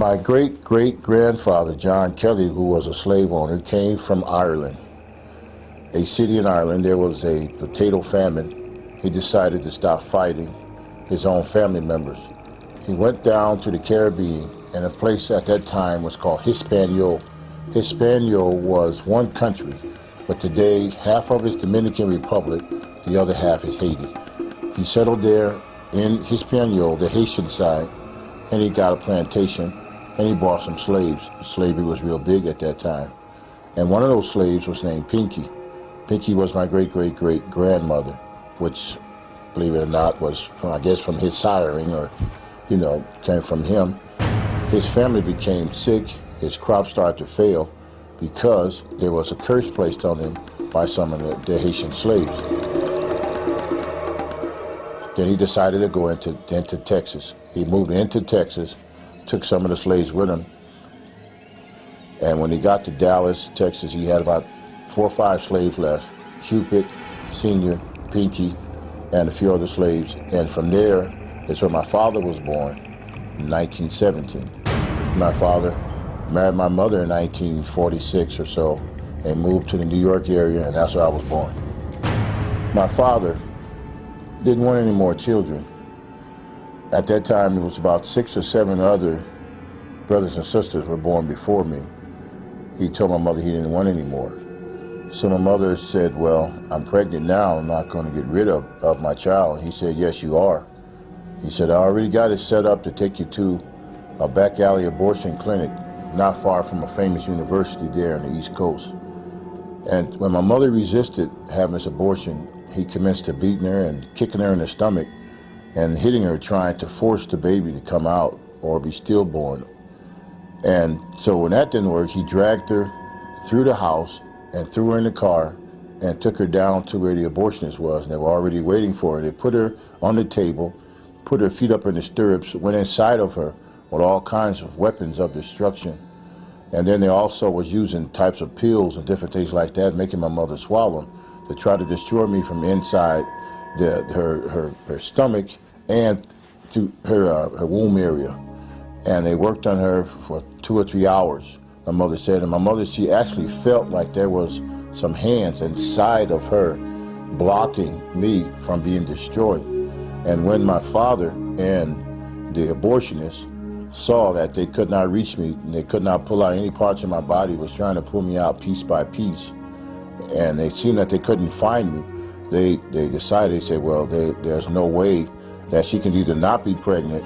My great-great-grandfather, John Kelly, who was a slave owner, came from Ireland, a city in Ireland. There was a potato famine. He decided to stop fighting his own family members. He went down to the Caribbean, and a place at that time was called Hispaniola. Hispaniola was one country, but today half of it's Dominican Republic, the other half is Haiti. He settled there in Hispaniola, the Haitian side, and he got a plantation, and he bought some slaves. Slavery was real big at that time. And one of those slaves was named Pinky. Pinky was my great-great-great-grandmother, which, believe it or not, was, I guess, from his siring, or, you know, came from him. His family became sick. His crops started to fail because there was a curse placed on him by some of the Haitian slaves. Then he decided to go into Texas. He moved into Texas, took some of the slaves with him, and when he got to Dallas, Texas, he had about 4 or 5 slaves left: Cupid, Senior, Pinky, and a few other slaves. And from there is where my father was born in 1917. My father married my mother in 1946 or so and moved to the New York area, and that's where I was born. My father didn't want any more children. At that time, it was about 6 or 7 other brothers and sisters were born before me. He told my mother he didn't want any more. So my mother said, well, I'm pregnant now, I'm not going to get rid of my child. And he said, yes, you are. He said, I already got it set up to take you to a back alley abortion clinic not far from a famous university there on the East Coast. And when my mother resisted having this abortion, he commenced to beating her and kicking her in the stomach and hitting her, trying to force the baby to come out or be stillborn. And so when that didn't work, he dragged her through the house and threw her in the car and took her down to where the abortionist was, and they were already waiting for her. They put her on the table, put her feet up in the stirrups, went inside of her with all kinds of weapons of destruction. And then they also was using types of pills and different things like that, making my mother swallow them, to try to destroy me from inside her stomach and through her womb area. And they worked on her for 2 or 3 hours, my mother said. And my mother, she actually felt like there was some hands inside of her blocking me from being destroyed. And when my father and the abortionist saw that they could not reach me, and they could not pull out any parts of my body, was trying to pull me out piece by piece, and they seen that they couldn't find me, they decided, they said, well, there's no way that she can either not be pregnant,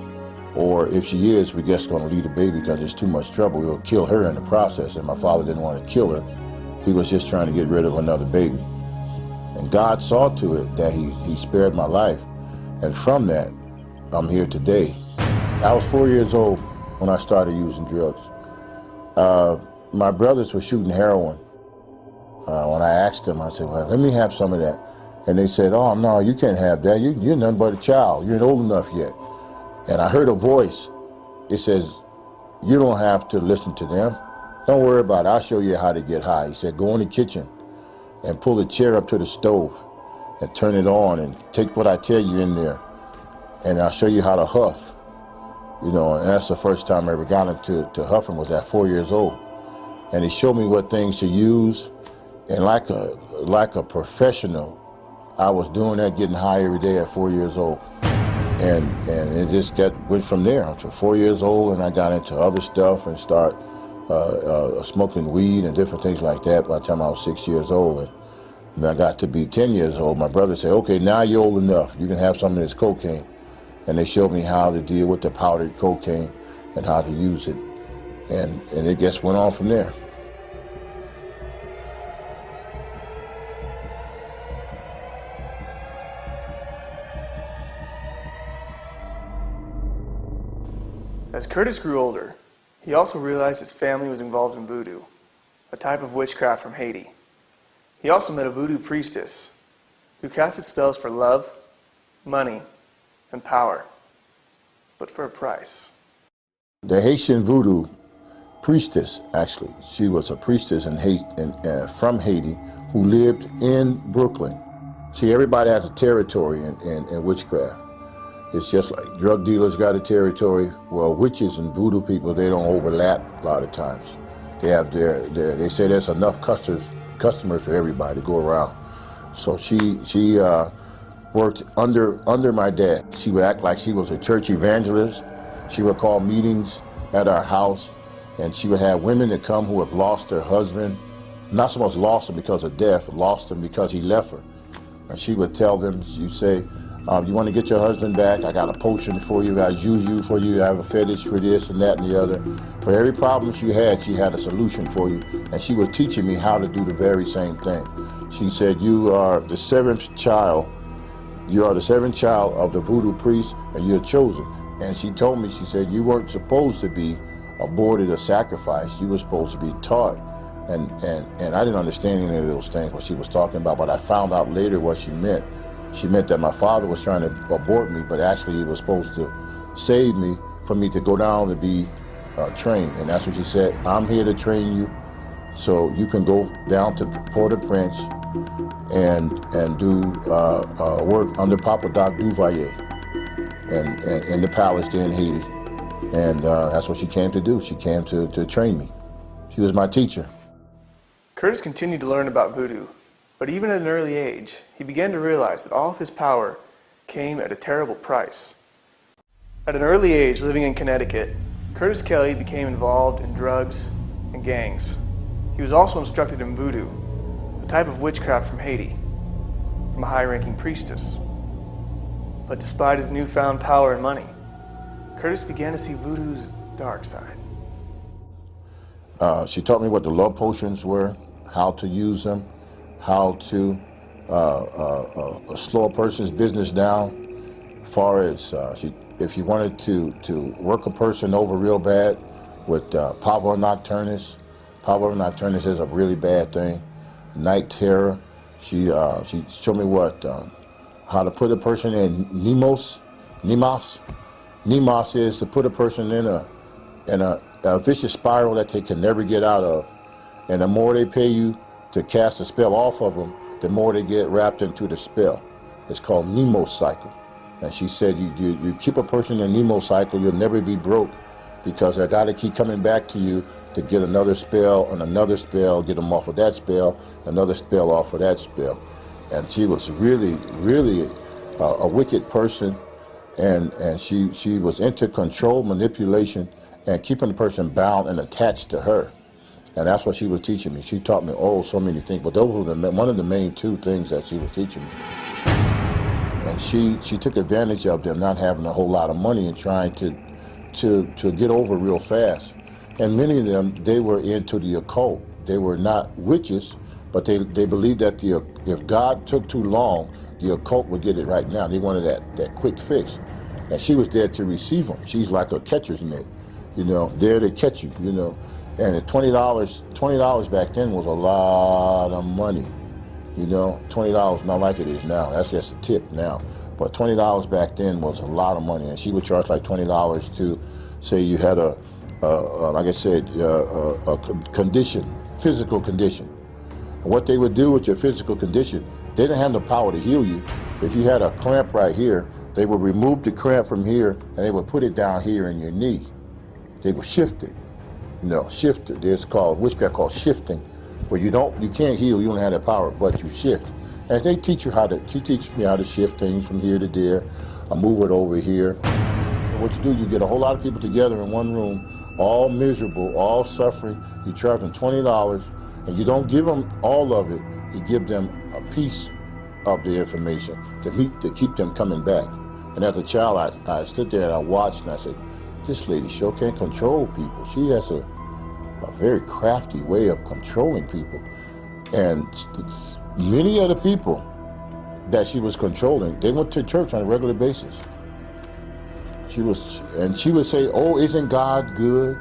or if she is, we're just going to leave the baby because it's too much trouble. We'll kill her in the process. And my father didn't want to kill her. He was just trying to get rid of another baby. And God saw to it that he spared my life. And from that, I'm here today. I was 4 years old when I started using drugs. My brothers were shooting heroin. When I asked them, I said, well, let me have some of that. And they said, oh, no, you can't have that. You're nothing but a child. You're not old enough yet. And I heard a voice. It says, you don't have to listen to them. Don't worry about it. I'll show you how to get high. He said, go in the kitchen and pull the chair up to the stove and turn it on and take what I tell you in there. And I'll show you how to huff. You know, and that's the first time I ever got into huffing, was at 4 years old. And he showed me what things to use. And like a professional, I was doing that, getting high every day at 4 years old. And it just went from there until 4 years old, and I got into other stuff and start smoking weed and different things like that by the time I was 6 years old. And when I got to be 10 years old, my brother said, okay, now you're old enough. You can have some of this cocaine. And they showed me how to deal with the powdered cocaine and how to use it. And it just went on from there. As Curtis grew older, he also realized his family was involved in voodoo, a type of witchcraft from Haiti. He also met a voodoo priestess who casted spells for love, money, and power, but for a price. The Haitian voodoo priestess, actually, she was a priestess from Haiti who lived in Brooklyn. See, everybody has a territory in witchcraft. It's just like drug dealers got a territory. Well, witches and voodoo people, they don't overlap a lot of times. They have they say there's enough customers for everybody to go around. So she worked under my dad. She would act like she was a church evangelist. She would call meetings at our house, and she would have women that come who have lost their husband, not so much lost him because of death, lost him because he left her. And she would tell them, she'd say, you want to get your husband back? I got a potion for you, I got juju for you, I have a fetish for this and that and the other. For every problem she had a solution for you. And she was teaching me how to do the very same thing. She said, you are the seventh child. You are the seventh child of the voodoo priest, and you're chosen. And she told me, she said, you weren't supposed to be aborted or sacrificed. You were supposed to be taught. And I didn't understand any of those things, what she was talking about, but I found out later what she meant. She meant that my father was trying to abort me, but actually he was supposed to save me for me to go down to be trained. And that's what she said, I'm here to train you so you can go down to Port-au-Prince and do work under Papa Doc Duvalier and in the palace there in Haiti. And that's what she came to do. She came to train me. She was my teacher. Curtis continued to learn about voodoo, but even at an early age, he began to realize that all of his power came at a terrible price. At an early age, living in Connecticut, Curtis Kelly became involved in drugs and gangs. He was also instructed in voodoo, a type of witchcraft from Haiti, from a high-ranking priestess. But despite his newfound power and money, Curtis began to see voodoo's dark side. She taught me what the love potions were, how to use them, how to slow a person's business down. As far as if you wanted to work a person over real bad with pavor nocturnus. Pavor nocturnus is a really bad thing. Night terror. She showed me how to put a person in Nemos. Nemos is to put a person in a vicious spiral that they can never get out of. And the more they pay you to cast a spell off of them, the more they get wrapped into the spell. It's called Nemo cycle. And she said, you keep a person in Nemo cycle, you'll never be broke, because they got to keep coming back to you to get another spell and another spell, get them off of that spell, another spell off of that spell. And she was really, really a wicked person, and she was into control, manipulation, and keeping the person bound and attached to her. And that's what she was teaching me. She taught me, so many things, but those were one of the main two things that she was teaching me. And she took advantage of them not having a whole lot of money and trying to get over real fast. And many of them, they were into the occult. They were not witches, but they believed that if God took too long, the occult would get it right now. They wanted that quick fix. And she was there to receive them. She's like a catcher's mitt, there to catch you, And at $20 back then was a lot of money, $20 not like it is now. That's just a tip now. But $20 back then was a lot of money, and she would charge like $20 to say you had like I said, a condition, physical condition. And what they would do with your physical condition, they didn't have the power to heal you. If you had a cramp right here, they would remove the cramp from here and they would put it down here in your knee. They would shift it. Shift it. There's witchcraft called shifting, where you can't heal, you don't have that power, but you shift. And they teach me how to shift things from here to there. I move it over here. And what you do, you get a whole lot of people together in one room, all miserable, all suffering. You charge them $20, and you don't give them all of it. You give them a piece of the information to keep them coming back. And as a child, I stood there and I watched, and I said, this lady sure can't control people. She has a very crafty way of controlling people. And many of the people that she was controlling, they went to church on a regular basis. She would say, isn't God good?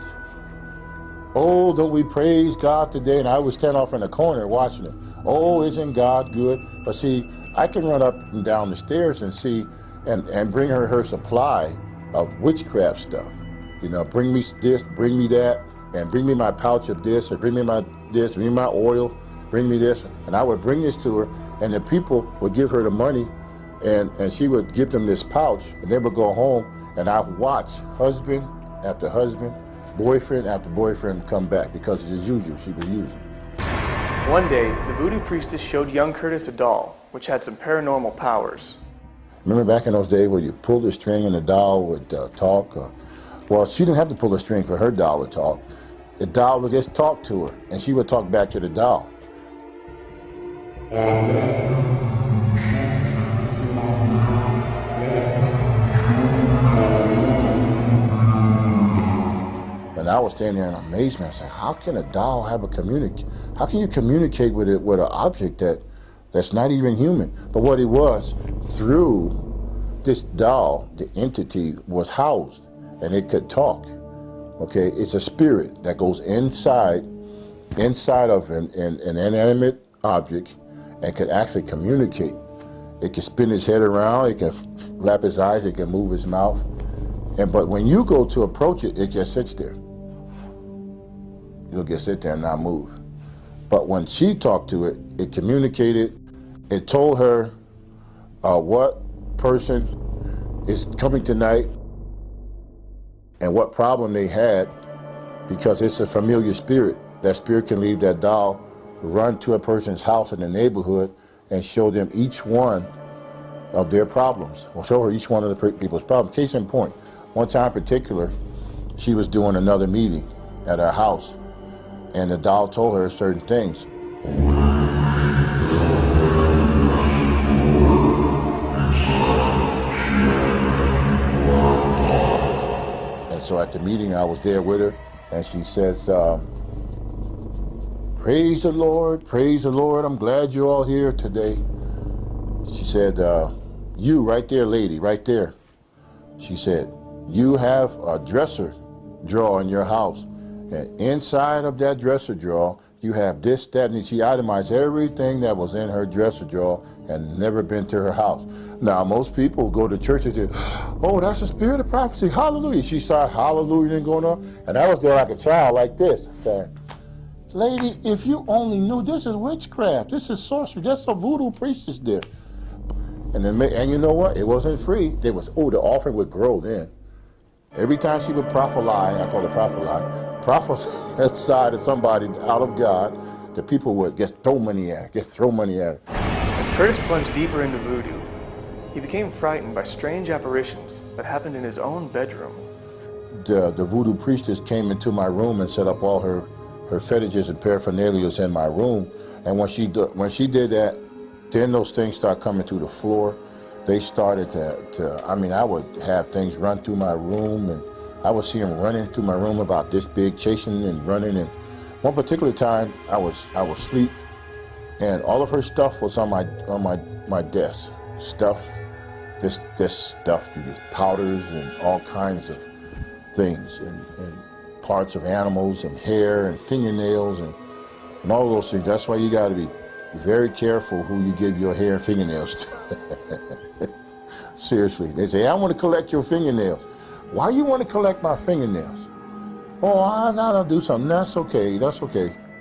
Don't we praise God today? And I would stand off in the corner watching it. Isn't God good? But see, I can run up and down the stairs and see and bring her supply of witchcraft stuff. Bring me this, bring me that, and bring me my pouch of this, or bring me bring me my oil, bring me this. And I would bring this to her, and the people would give her the money And she would give them this pouch, and they would go home, and I've watched husband after husband, boyfriend after boyfriend come back because as usual, she was using. One day, the voodoo priestess showed young Curtis a doll, which had some paranormal powers. Remember back in those days where you pulled the string and the doll would talk? Well, she didn't have to pull the string for her doll to talk. The doll would just talk to her, and she would talk back to the doll. And I was standing there in amazement. I said, how can a doll have how can you communicate with it with an object that's not even human? But what it was, through this doll, the entity was housed and it could talk. Okay, it's a spirit that goes inside of an inanimate object and could actually communicate. It can spin his head around, it can flap his eyes, it can move his mouth. But when you go to approach it, it just sits there. It'll just sit there and not move. But when she talked to it, it communicated. It told her what person is coming tonight and what problem they had, because it's a familiar spirit. That spirit can leave that doll, run to a person's house in the neighborhood, and show them each one of their problems, or show her each one of the people's problems. Case in point, one time in particular, she was doing another meeting at her house, and the doll told her certain things. And so at the meeting, I was there with her, and she says, praise the Lord, I'm glad you're all here today. She said, you right there, lady, right there. She said, you have a dresser drawer in your house. And inside of that dresser drawer, you have this, that, and she itemized everything that was in her dresser drawer and never been to her house. Now, most people go to church and say, oh, that's the spirit of prophecy, hallelujah. She started hallelujah and going on, and I was there like a child like this. Okay. Lady, if you only knew, this is witchcraft, this is sorcery, that's a voodoo priestess there. And you know what? It wasn't free. The offering would grow then. Every time she would prophesy, I call it prophesy to somebody out of God, the people would just throw money at her, As Curtis plunged deeper into voodoo, he became frightened by strange apparitions that happened in his own bedroom. The voodoo priestess came into my room and set up all her fetishes and paraphernalia in my room. And when she did that, then those things started coming through the floor. They started I would have things run through my room, and I would see them running through my room about this big, chasing and running. And one particular time, I was asleep, and all of her stuff was on my desk. This stuff, these powders and all kinds of things, and parts of animals and hair and fingernails and all those things. That's why you got to be very careful who you give your hair and fingernails to. Seriously. They say, I want to collect your fingernails. Why you want to collect my fingernails? Oh, I gotta do something. That's okay.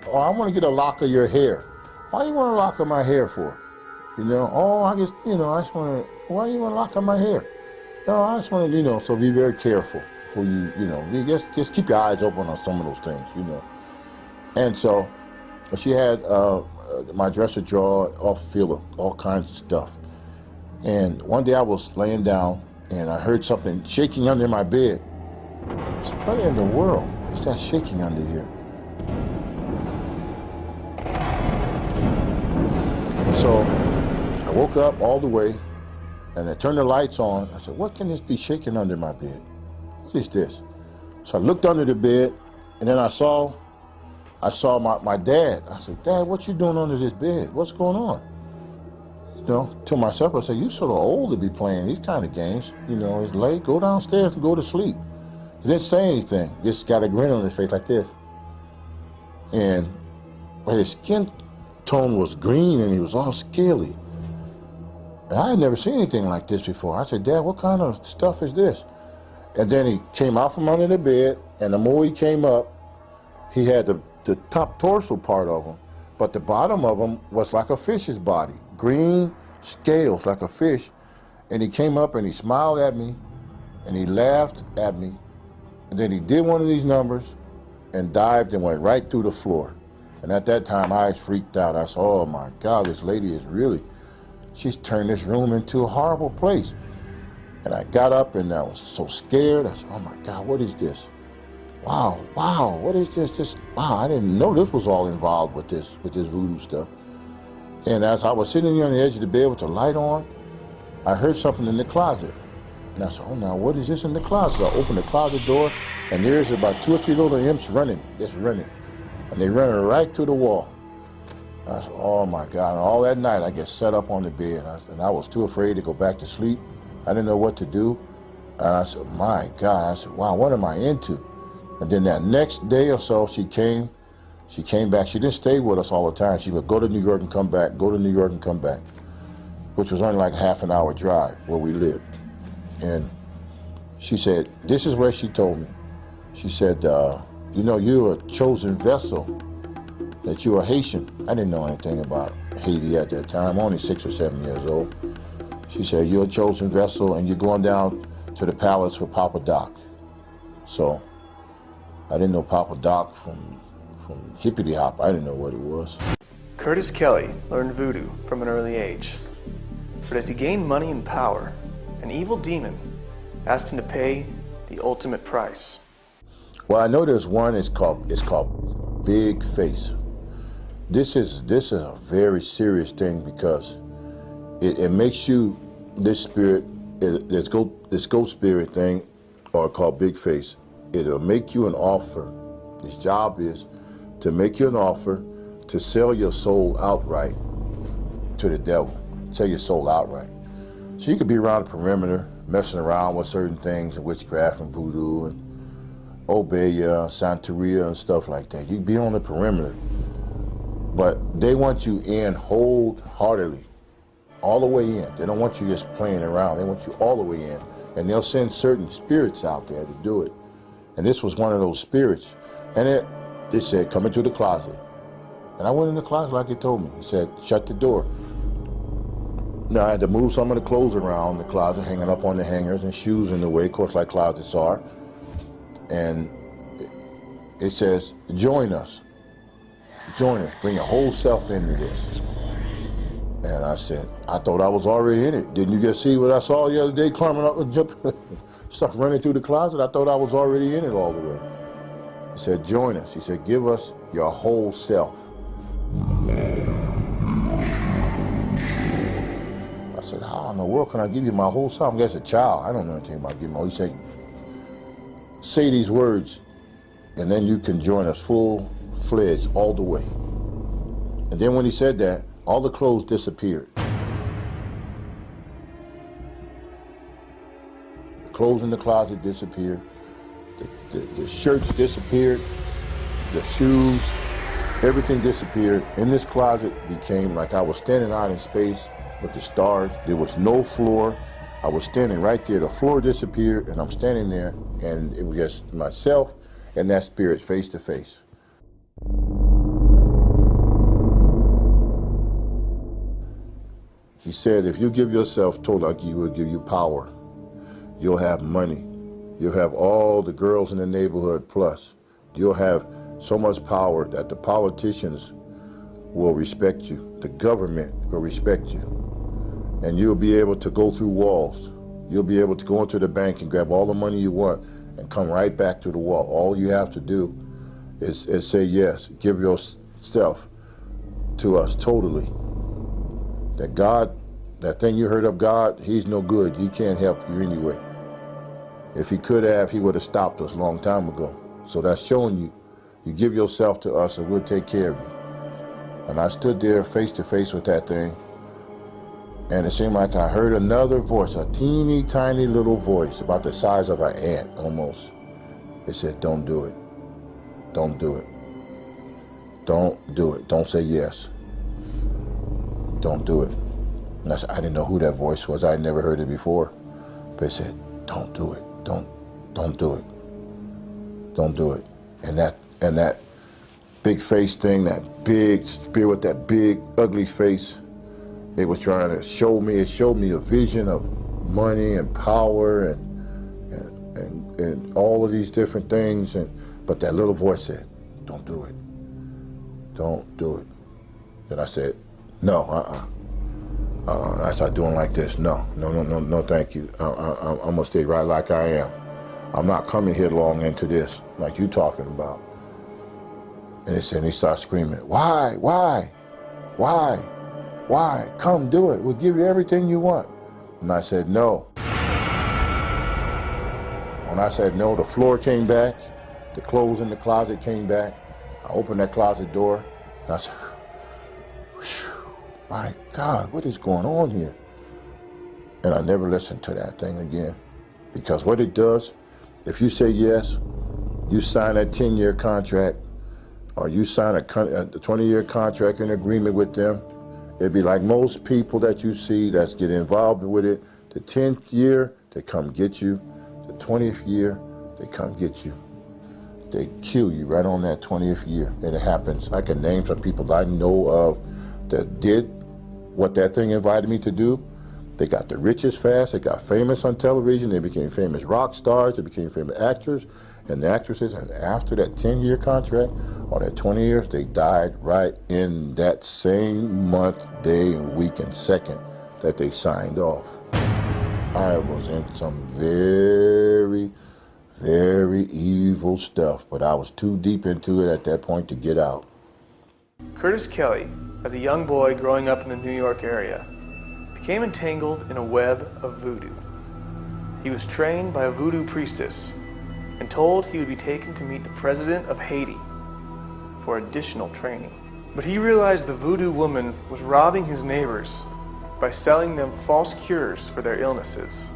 Oh, I want to get a lock of your hair. Why you want a lock of my hair for? Oh, I just want to, why you want a lock of my hair? No, I just want to, so be very careful who you just keep your eyes open on some of those things, And so she had my dresser drawer filled with all kinds of stuff. And one day I was laying down and I heard something shaking under my bed. I said, what in the world is that shaking under here? So I woke up all the way and I turned the lights on. I said, what can this be shaking under my bed? What is this? So I looked under the bed, and then I saw my dad. I said, Dad, what you doing under this bed? What's going on? To myself, I said, you sort of old to be playing these kind of games. It's late, go downstairs and go to sleep. He didn't say anything, just got a grin on his face like this. But his skin tone was green and he was all scaly. And I had never seen anything like this before. I said, Dad, what kind of stuff is this? And then he came out from under the bed, and the more he came up, he had the top torso part of him, but the bottom of him was like a fish's body. Green scales like a fish, And he came up and he smiled at me and he laughed at me. And then he did one of these numbers and dived and went right through the floor. And at that time, I freaked out. I said, oh my God, this lady is really, she's turned this room into a horrible place. And I got up and I was so scared. I said, oh my God, what is this? Wow, what is this? Wow, I didn't know this was all involved with this voodoo stuff. And as I was sitting here on the edge of the bed with the light on, I heard something in the closet. And I said, oh, now what is this in the closet? I opened the closet door, and there's about 2 or 3 little imps running, just running. And they ran right through the wall. I said, oh my God. And all that night, I get set up on the bed. And I was too afraid to go back to sleep. I didn't know what to do. And I said, my God. I said, wow, what am I into? And then that next day or so, she came back. She didn't stay with us all the time. She would go to New York and come back, go to New York and come back, which was only like a half an hour drive where we lived. And she said, this is what she told me. She said, you know, you're a chosen vessel, that you're a Haitian. I didn't know anything about Haiti at that time, only 6 or 7 years old. She said, you're a chosen vessel and you're going down to the palace with Papa Doc. So I didn't know Papa Doc from Hippity Hop. I didn't know what it was. Curtis Kelly learned voodoo from an early age. But as he gained money and power, an evil demon asked him to pay the ultimate price. Well, I know there's one. It's called Big Face. This is a very serious thing because it makes you, this spirit, this ghost spirit thing, or called Big Face. It'll make you an offer. His job is to make you an offer to sell your soul outright to the devil. Sell your soul outright. So you could be around the perimeter, messing around with certain things, and witchcraft and voodoo and Obeya, Santeria and stuff like that. You can be on the perimeter. But they want you in wholeheartedly, all the way in. They don't want you just playing around. They want you all the way in. And they'll send certain spirits out there to do it. And this was one of those spirits. And it said, come into the closet. And I went in the closet like he told me. He said, shut the door. Now I had to move some of the clothes around the closet, hanging up on the hangers, and shoes in the way, of course, like closets are. And it says, join us. Join us. Bring your whole self into this. And I said, I thought I was already in it. Didn't you just see what I saw the other day, climbing up and jumping, stuff running through the closet? I thought I was already in it all the way. He said, join us. He said, give us your whole self. I said, how in the world can I give you my whole self? I'm just a child. I don't know anything about giving my whole. He said, say these words, and then you can join us full-fledged all the way. And then when he said that, all the clothes disappeared. The clothes in the closet disappeared. The shirts disappeared. The shoes, everything disappeared. In this closet became like I was standing out in space with the stars. There was no floor. I was standing right there. The floor disappeared, and I'm standing there, and it was just myself and that spirit face to face. He said, if you give yourself totally, he will give you power. You'll have money. You'll have all the girls in the neighborhood plus. You'll have so much power that the politicians will respect you. The government will respect you. And you'll be able to go through walls. You'll be able to go into the bank and grab all the money you want and come right back to the wall. All you have to do is say yes. Give yourself to us totally. That God, that thing you heard of God, he's no good. He can't help you anyway. If he could have, he would have stopped us a long time ago. So that's showing you, you give yourself to us and we'll take care of you. And I stood there face to face with that thing, and it seemed like I heard another voice, a teeny tiny little voice, about the size of an ant almost. It said, don't do it. Don't do it. Don't do it. Don't say yes. Don't do it. And I didn't know who that voice was. I had never heard it before. But it said, don't do it. Don't do it. Don't do it. And that big face thing, that big spirit with that big ugly face, it was trying to show me, it showed me a vision of money and power and all of these different things, but that little voice said, don't do it. Don't do it. Then I said, no, I started doing like this. No, thank you. I'm gonna stay right like I am. I'm not coming headlong into this like you talking about. And they start screaming, why? Come do it. We'll give you everything you want. And I said, no. When I said no, the floor came back, the clothes in the closet came back. I opened that closet door, and I said, my God, what is going on here? And I never listened to that thing again. Because what it does, if you say yes, you sign that 10-year contract, or you sign a 20-year contract and agreement with them, it'd be like most people that you see that's getting involved with it. The 10th year, they come get you. The 20th year, they come get you. They kill you right on that 20th year. And it happens. I can name some people I know of that did what that thing invited me to do. They got the richest fast. They got famous on television. They became famous rock stars. They became famous actors and actresses. And after that 10-year contract or that 20 years, they died right in that same month, day, and week, and second that they signed off. I was in some very, very evil stuff, but I was too deep into it at that point to get out. Curtis Kelly, as a young boy growing up in the New York area, became entangled in a web of voodoo. He was trained by a voodoo priestess and told he would be taken to meet the president of Haiti for additional training. But he realized the voodoo woman was robbing his neighbors by selling them false cures for their illnesses.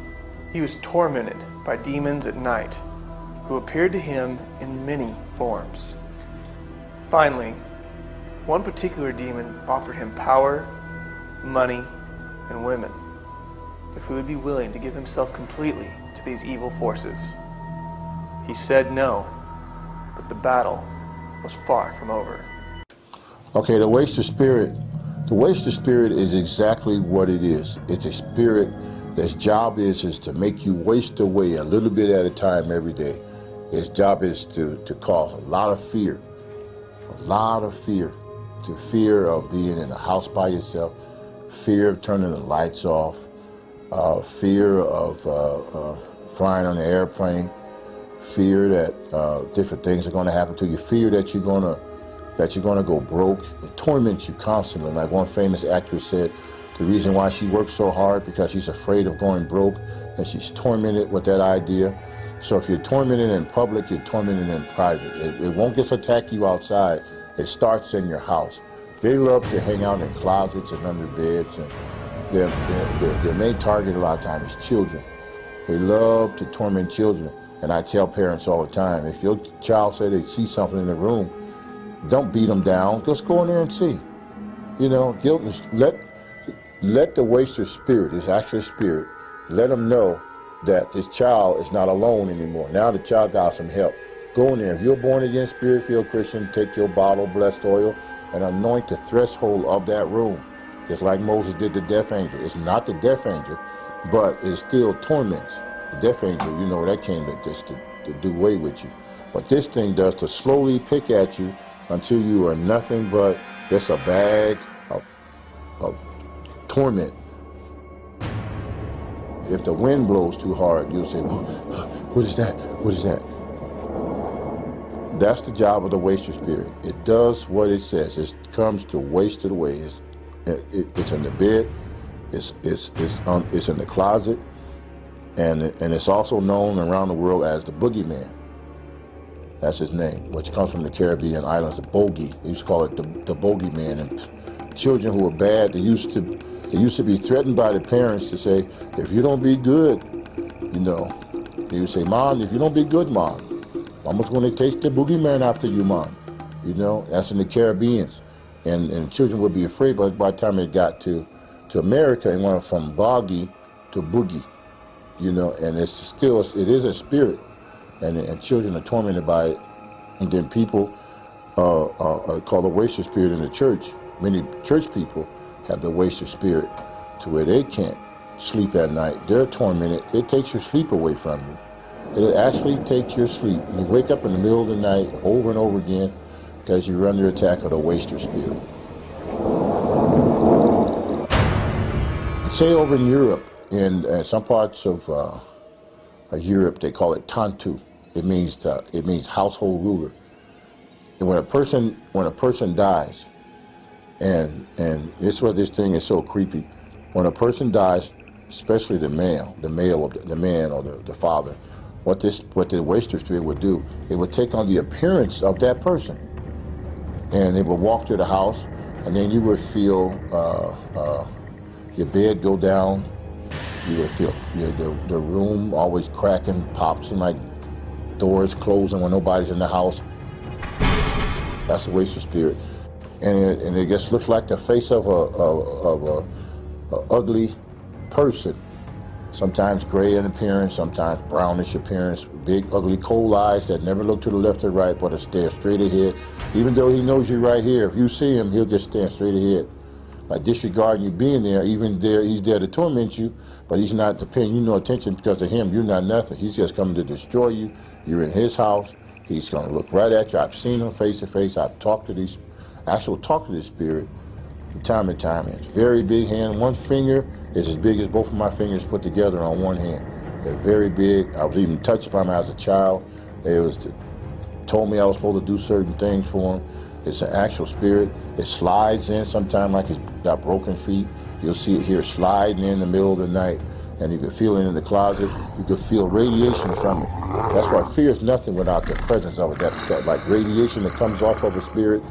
He was tormented by demons at night who appeared to him in many forms. Finally, one particular demon offered him power, money, and women if he would be willing to give himself completely to these evil forces. He said no, but the battle was far from over. Okay, the waster spirit. The waster spirit is exactly what it is. It's a spirit that's job is to make you waste away a little bit at a time every day. Its job is to cause a lot of fear. The fear of being in a house by yourself, fear of turning the lights off, fear of flying on an airplane, fear that different things are going to happen to you, fear that you're going to go broke. It torments you constantly. Like one famous actress said, the reason why she works so hard because she's afraid of going broke, and she's tormented with that idea. So if you're tormented in public, you're tormented in private. It won't just attack you outside. It starts in your house. They love to hang out in closets and under beds, and their main target a lot of times is children. They love to torment children. And I tell parents all the time, if your child say they see something in the room, don't beat them down. Just go in there and see. You know, let the waster spirit, this actual spirit, let them know that this child is not alone anymore. Now the child got some help. Go in there. If you're born again, spirit-filled Christian, take your bottle of blessed oil and anoint the threshold of that room. Just like Moses did the death angel. It's not the death angel, but it still torments. The death angel, you know, that came to do away with you. What this thing does to slowly pick at you until you are nothing but just a bag of torment. If the wind blows too hard, you'll say, what is that? What is that? That's the job of the waster spirit. It does what it says. It comes to waste it away. It's in the bed. It's in the closet. And it's also known around the world as the boogeyman. That's his name, which comes from the Caribbean islands, the bogey. They used to call it the bogeyman. And children who were bad, they used to be threatened by the parents to say, if you don't be good, you know, they would say, Mom, if you don't be good, Mom, Mama's going to take the boogeyman after you, Mom. You know, that's in the Caribbean. And children would be afraid, but by the time they got to America, it went from boggy to boogie. You know, and it is a spirit, and children are tormented by it. And then people call the waster spirit in the church. Many church people have the waster spirit to where they can't sleep at night. They're tormented. It takes your sleep away from you. It'll actually take your sleep. You wake up in the middle of the night over and over again because you're under attack of the waster spirit. Say over in Europe, in some parts of Europe, they call it tantu. It means household ruler. And when a person dies, and this is where this thing is so creepy. When a person dies, especially the man or the father, what the waster spirit would do, it would take on the appearance of that person, and it would walk through the house, and then you would feel your bed go down. You would feel the room always cracking, pops, and like doors closing when nobody's in the house. That's the waster spirit, and it just looks like the face of a ugly person. Sometimes gray in appearance, sometimes brownish appearance, big ugly cold eyes that never look to the left or right but stare straight ahead. Even though he knows you're right here, if you see him, he'll just stand straight ahead, like disregarding you being there. Even there, he's there to torment you, but he's not paying you no attention because to him, you're not nothing. He's just coming to destroy you. You're in his house. He's going to look right at you. I've seen him face to face. I've talked to this spirit from time to time. It's very big hand. One finger is as big as both of my fingers put together on one hand. They're very big. I was even touched by them as a child. Told me I was supposed to do certain things for him. It's an actual spirit. It slides in sometimes like it's got broken feet. You'll see it here sliding in the middle of the night, and you can feel it in the closet. You can feel radiation from it. That's why fear is nothing without the presence of it. That like radiation that comes off of a spirit,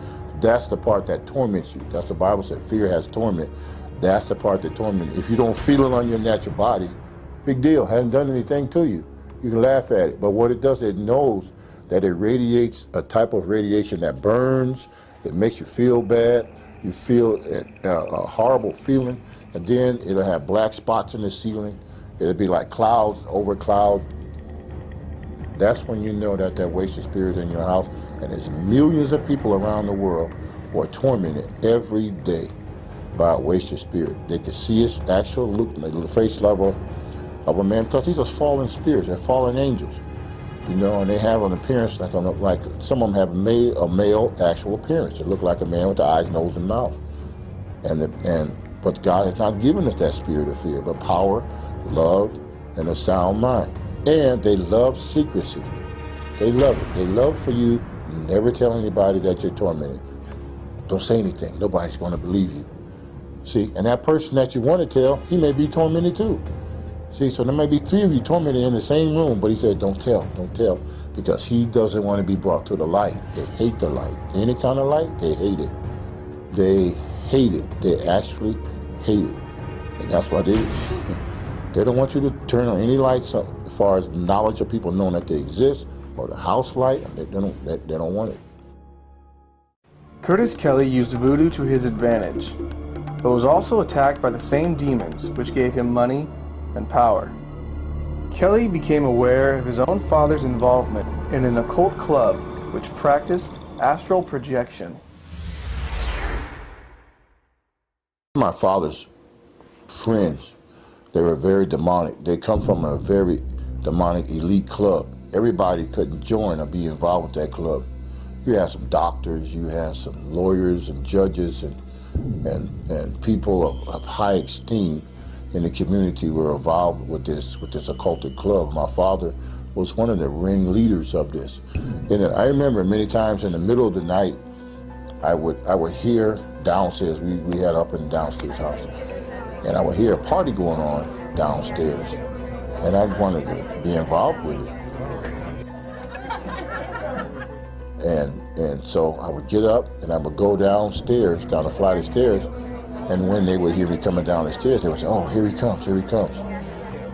that's the part that torments you. That's the Bible said, fear has torment. That's the part that torments you. If you don't feel it on your natural body, big deal, hasn't done anything to you. You can laugh at it, but what it does, it knows that it radiates a type of radiation that burns, it makes you feel bad, you feel a horrible feeling, and then it'll have black spots in the ceiling. It'll be like clouds over clouds. That's when you know that waster spirit is in your house, and there's millions of people around the world who are tormented every day by a waster spirit. They can see its actual look, like the face level of a man, because these are fallen spirits, they're fallen angels. You know, and they have an appearance like some of them have a male actual appearance. It look like a man with the eyes, nose, and mouth. But God has not given us that spirit of fear, but power, love, and a sound mind. And they love secrecy. They love it. They love for you never tell anybody that you're tormented. Don't say anything. Nobody's going to believe you. See, and that person that you want to tell, he may be tormented too. See, so there may be three of you tormented in the same room, but he said, don't tell, because he doesn't want to be brought to the light. They hate the light. Any kind of light, they hate it. They hate it. They actually hate it. And that's why they don't want you to turn on any lights up as far as knowledge of people knowing that they exist, or the house light. They don't want it. Curtis Kelly used voodoo to his advantage, but was also attacked by the same demons which gave him money and power. Kelly became aware of his own father's involvement in an occult club which practiced astral projection. My father's friends, they were very demonic. They come from a very demonic elite club. Everybody couldn't join or be involved with that club. You had some doctors, you had some lawyers and judges and people of high esteem in the community were involved with this occultic club. My father was one of the ringleaders of this. And I remember many times in the middle of the night, I would hear downstairs. We had up and downstairs house, and I would hear a party going on downstairs, and I wanted to be involved with it. And so I would get up and I would go downstairs, down the flight of stairs. And when they would hear me coming down the stairs, they would say, "Oh, here he comes, here he comes."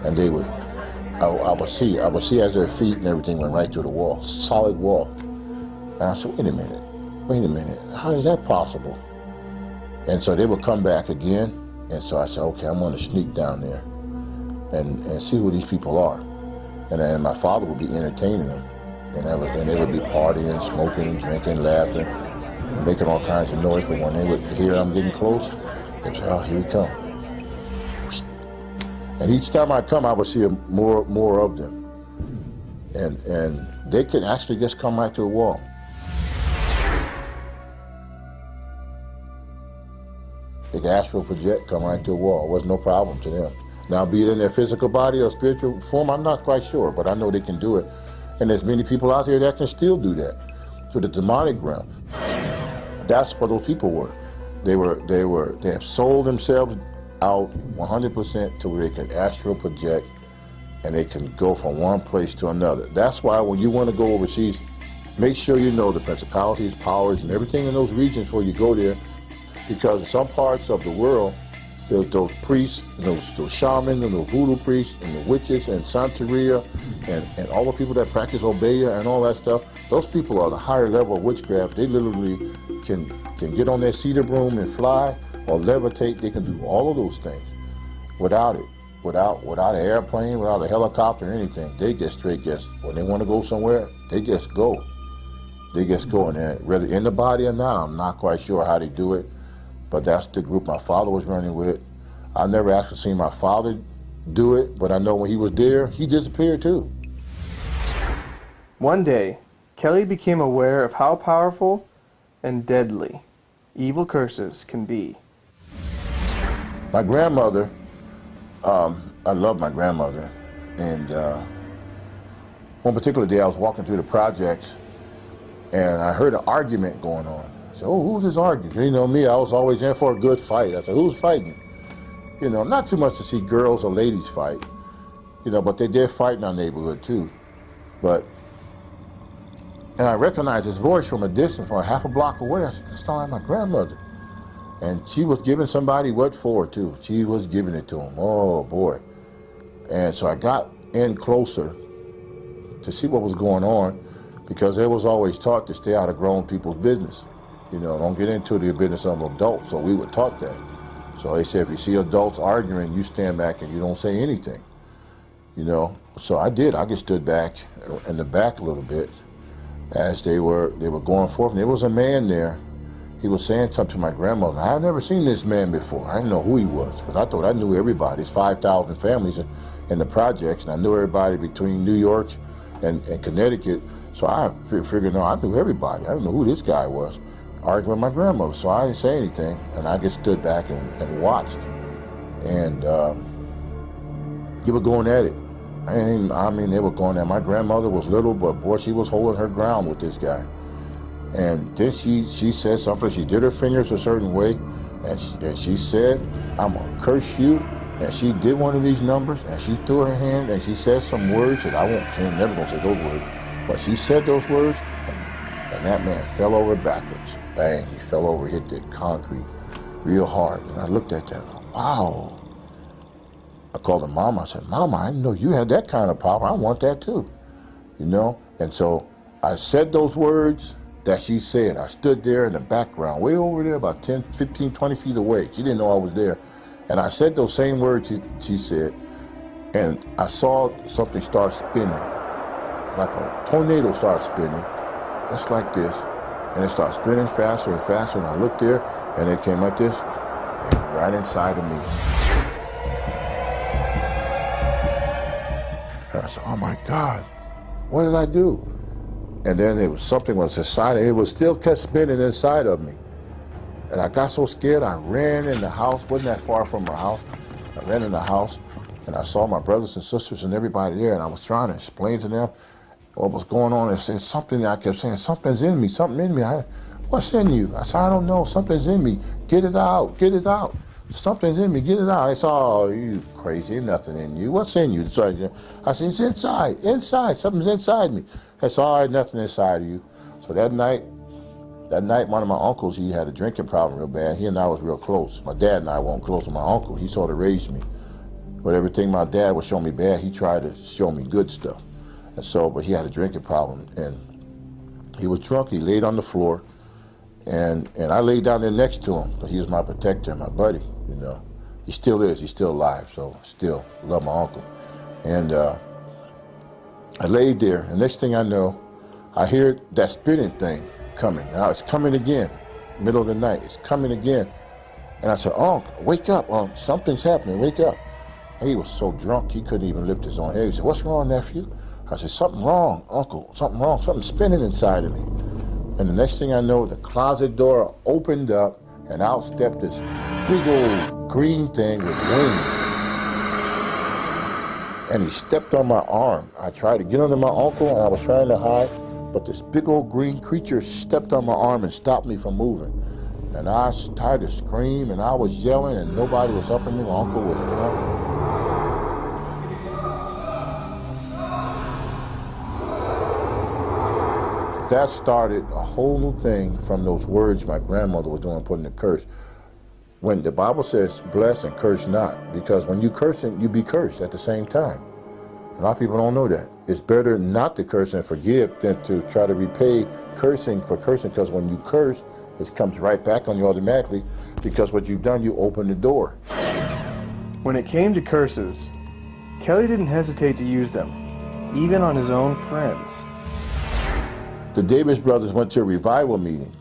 And I would see as their feet and everything went right through the wall, solid wall. And I said, wait a minute, how is that possible? And so they would come back again, and so I said, okay, I'm going to sneak down there and see who these people are. And then my father would be entertaining them, and they would be partying, smoking, drinking, laughing, making all kinds of noise. But when they would hear I'm getting close, they would say, "Oh, here we come." And each time I come, I would see more of them. And they could actually just come right to the wall. They could astral project, come right to the wall. It was no problem to them. Now, be it in their physical body or spiritual form, I'm not quite sure, but I know they can do it. And there's many people out there that can still do that. To the demonic realm. That's what those people were. They have sold themselves out 100% to where they can astral project and they can go from one place to another. That's why when you want to go overseas, make sure you know the principalities, powers, and everything in those regions before you go there, because in some parts of the world, those priests, those shamans, and those voodoo priests, and the witches, and Santeria, and all the people that practice Obeya and all that stuff, those people are the higher level of witchcraft. They literally can get on their cedar broom and fly or levitate. They can do all of those things without it, without an airplane, without a helicopter or anything. They just when they want to go somewhere, they just go. They just go, and whether in the body or not, I'm not quite sure how they do it, but that's the group my father was running with. I never actually seen my father do it, but I know when he was there, he disappeared too. One day, Kelly became aware of how powerful and deadly evil curses can be. My grandmother, I love my grandmother, and one particular day I was walking through the projects and I heard an argument going on. I said, oh, who's this arguing? You know me, I was always in for a good fight. I said, who's fighting? You know, not too much to see girls or ladies fight, you know, but they did fight in our neighborhood too. And I recognized his voice from a distance, from a half a block away. I said, that's not like my grandmother. And she was giving somebody what for too. She was giving it to him, oh boy. And so I got in closer to see what was going on, because it was always taught to stay out of grown people's business. You know, don't get into the business of adults, so we were taught that. So they said, if you see adults arguing, you stand back and you don't say anything. You know, so I did. I just stood back in the back a little bit as they were going forth. And there was a man there. He was saying something to my grandmother. I had never seen this man before. I didn't know who he was, because I thought I knew everybody. There's 5,000 families in the projects, and I knew everybody between New York and Connecticut. So I figured, no, I knew everybody. I didn't know who this guy was, arguing with my grandmother. So I didn't say anything, and I just stood back and watched. And they were going at it. I mean, they were going at it. My grandmother was little, but boy, she was holding her ground with this guy. And then she said something. She did her fingers a certain way, and she said, I'm gonna curse you. And she did one of these numbers, and she threw her hand, and she said some words that I'm never gonna say those words, but she said those words, and that man fell over backwards. Bang, he fell over, hit the concrete real hard. And I looked at that, wow. I called her Mama. I said, Mama, I didn't know you had that kind of power. I want that too, you know? And so I said those words that she said. I stood there in the background, way over there, about 10, 15, 20 feet away. She didn't know I was there. And I said those same words she said, and I saw something start spinning, like a tornado start spinning, just like this. And it started spinning faster and faster, and I looked there, and it came like this, and right inside of me. And I said, oh my God, what did I do? And then something was inside, it was still kept spinning inside of me. And I got so scared, I ran in the house, wasn't that far from my house. I ran in the house, and I saw my brothers and sisters and everybody there, and I was trying to explain to them what was going on. And said something, I kept saying, something's in me, something in me. What's in you? I said, I don't know, something's in me. Get it out, get it out. Something's in me, get it out. I said, oh, you crazy, there's nothing in you. What's in you? So I said, it's inside, something's inside me. I said, all right, nothing inside of you. So that night, one of my uncles, he had a drinking problem real bad. He and I was real close. My dad and I weren't close. My uncle, he sort of raised me. But everything my dad was showing me bad, he tried to show me good stuff. And so, but he had a drinking problem, and he was drunk. He laid on the floor, and I laid down there next to him, because he was my protector and my buddy, you know. He still is. He's still alive, so I still love my uncle. And I laid there, and next thing I know, I hear that spinning thing coming. Now it's coming again, middle of the night. It's coming again. And I said, Unc, wake up, Unc. Something's happening, wake up. He was so drunk he couldn't even lift his own head. He said, "What's wrong, nephew?" I said, "Something wrong, uncle, something wrong, something spinning inside of me." And the next thing I know, the closet door opened up and out stepped this big old green thing with wings. And he stepped on my arm. I tried to get under my uncle and I was trying to hide, but this big old green creature stepped on my arm and stopped me from moving. And I started to scream and I was yelling and nobody was up in me. My uncle was drunk. That started a whole new thing from those words my grandmother was doing, putting the curse. When the Bible says bless and curse not, because when you cursing, you be cursed at the same time. A lot of people don't know that. It's better not to curse and forgive than to try to repay cursing for cursing, because when you curse, it comes right back on you automatically, because what you've done, you open the door. When it came to curses, Kelly didn't hesitate to use them, even on his own friends. The Davis brothers went to a revival meeting,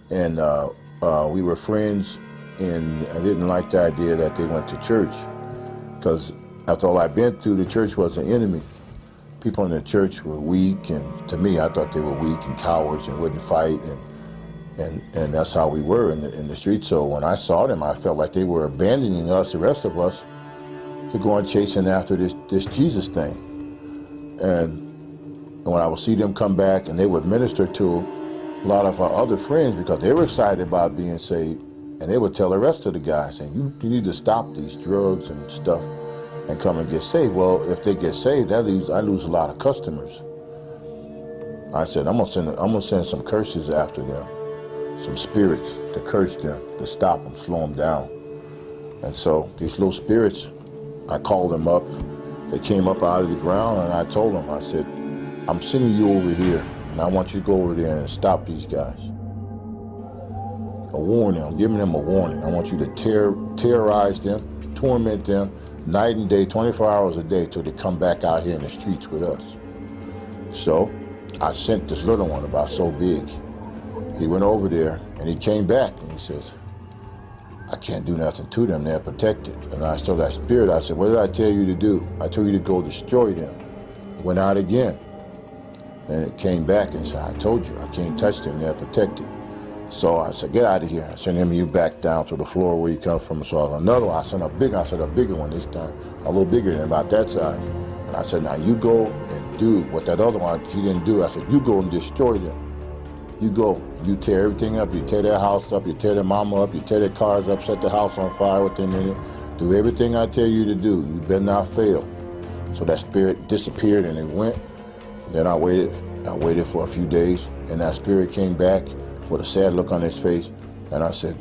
and we were friends, and I didn't like the idea that they went to church, because after all I'd been through, the church was an enemy. People in the church were weak, and to me, I thought they were weak and cowards and wouldn't fight, and that's how we were in the street. So when I saw them, I felt like they were abandoning us, the rest of us, to go on chasing after this Jesus thing. And when I would see them come back and they would minister to a lot of our other friends because they were excited about being saved, and they would tell the rest of the guys, saying, you need to stop these drugs and stuff and come and get saved. Well, if they get saved, I lose a lot of customers. I said, I'm gonna send some curses after them, some spirits to curse them, to stop them, slow them down. And so these little spirits, I called them up. They came up out of the ground, and I told them, I said, I'm sending you over here, and I want you to go over there and stop these guys. A warning, I'm giving them a warning. I want you to terrorize them, torment them, night and day, 24 hours a day, till they come back out here in the streets with us. So I sent this little one about so big. He went over there, and he came back, and he says, I can't do nothing to them, they're protected. And I told that spirit, I said, what did I tell you to do? I told you to go destroy them. He went out again. And it came back and said, I told you, I can't touch them, they're protected. So I said, get out of here. I sent you back down to the floor where you come from. So another one, I sent a bigger one this time, a little bigger than about that size. And I said, now you go and do what that other one, he didn't do. I said, you go and destroy them. You go, you tear everything up, you tear their house up, you tear their mama up, you tear their cars up, set the house on fire within it. Do everything I tell you to do. You better not fail. So that spirit disappeared and it went. Then I waited for a few days, and that spirit came back with a sad look on his face, and I said,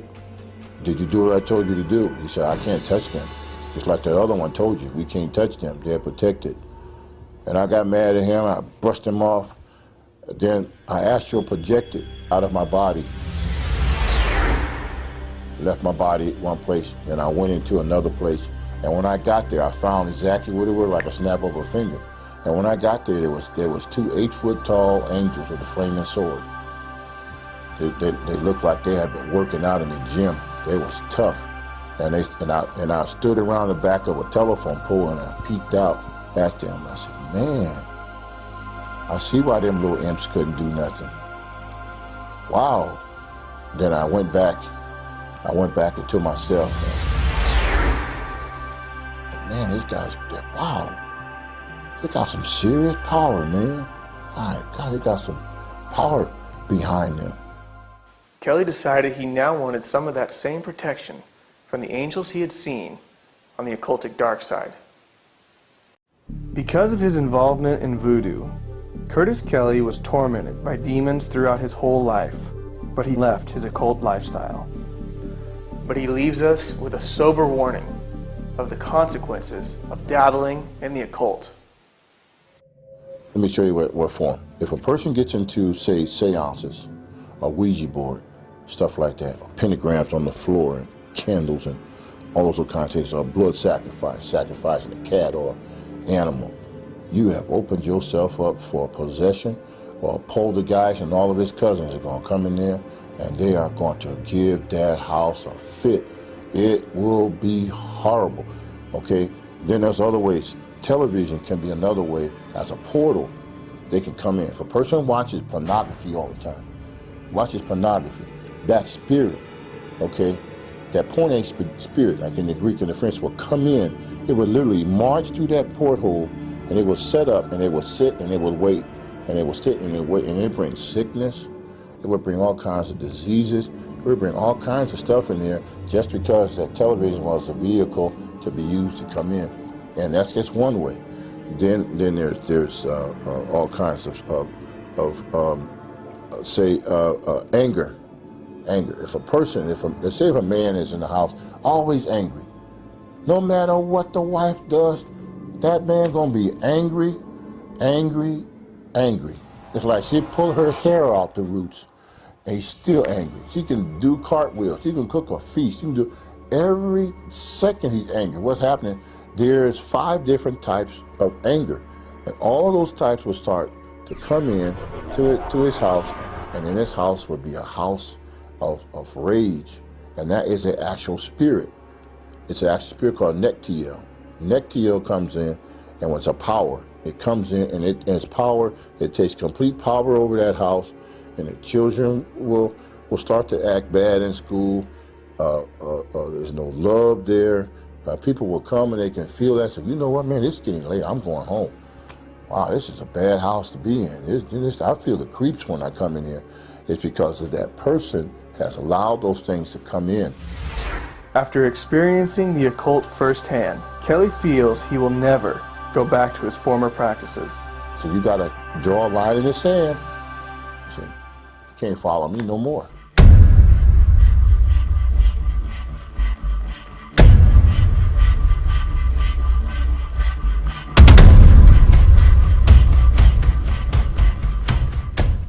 did you do what I told you to do? He said, I can't touch them. Just like the other one told you, we can't touch them, they're protected. And I got mad at him, I brushed him off. Then I astral projected out of my body. Left my body at one place, and I went into another place. And when I got there, I found exactly what it was, like a snap of a finger. And when I got there, there was 2 8-foot-tall angels with a flaming sword. They looked like they had been working out in the gym. They was tough. And I stood around the back of a telephone pole and I peeked out at them. I said, man, I see why them little imps couldn't do nothing. Wow. Then I went back into myself. And, man, these guys, wow. They got some serious power, man. My God, they got some power behind them. Kelly decided he now wanted some of that same protection from the angels he had seen on the occultic dark side. Because of his involvement in voodoo, Curtis Kelly was tormented by demons throughout his whole life, but he left his occult lifestyle. But he leaves us with a sober warning of the consequences of dabbling in the occult. Let me show you what form. If a person gets into, say, seances, a Ouija board, stuff like that, or pentagrams on the floor, and candles, and all those kinds of things, or blood sacrificing a cat or animal, you have opened yourself up for a possession, or a poltergeist, and all of his cousins are going to come in there, and they are going to give that house a fit. It will be horrible, okay? Then there's other ways. Television can be another way as a portal. They can come in. If a person watches pornography all the time, watches pornography, that spirit, okay, that porn spirit, like in the Greek and the French, will come in. It will literally march through that porthole, and it will set up, and it will sit, and it will wait, and it will sit, and it will wait, and it brings sickness. It will bring all kinds of diseases. It will bring all kinds of stuff in there just because that television was a vehicle to be used to come in. And that's just one way. Then there's all kinds of anger. Anger. If a person, let's say if a man is in the house, always angry, no matter what the wife does, that man gonna be angry, angry, angry. It's like she pull her hair out the roots, and he's still angry. She can do cartwheels. She can cook a feast. She can do every second he's angry. What's happening? There's 5 different types of anger, and all of those types will start to come in to his house, and in his house would be a house of rage, and that is an actual spirit. It's an actual spirit called Nektiel. Nektiel comes in, and when it's a power, it comes in, and its power, it takes complete power over that house, and the children will start to act bad in school. There's no love there. People will come and they can feel that. So, you know what, man, it's getting late. I'm going home. Wow, this is a bad house to be in. I feel the creeps when I come in here. It's because of that person has allowed those things to come in. After experiencing the occult firsthand, Kelly feels he will never go back to his former practices. So you got to draw a line in the sand. You say, you can't follow me no more.